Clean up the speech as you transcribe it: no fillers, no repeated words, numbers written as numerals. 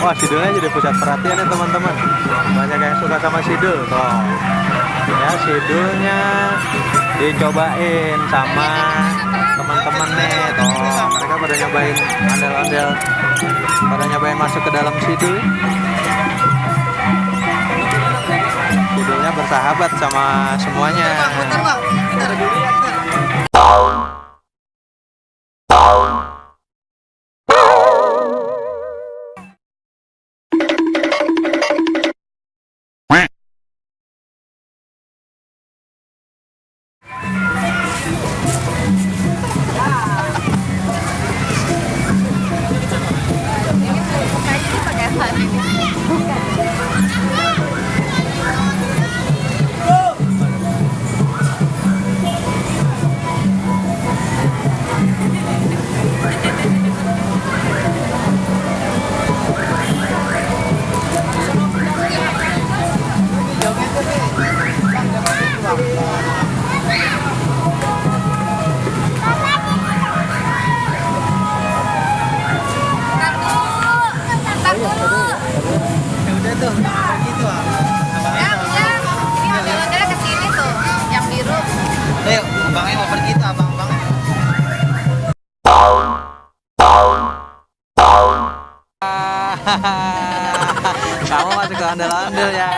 Wah, sidulnya jadi pusat perhatian ya teman-teman. Banyak yang suka sama sidul tuh. Ya, sidulnya dicobain sama teman-teman nih tuh. Mereka pada nyobain ondel-ondel, pada nyobain masuk ke dalam sidul. Sidulnya bersahabat sama semuanya. Ayo, abangnya mau pergi tuh, abang-abangnya. Kamu masih ke ondel-ondel ya.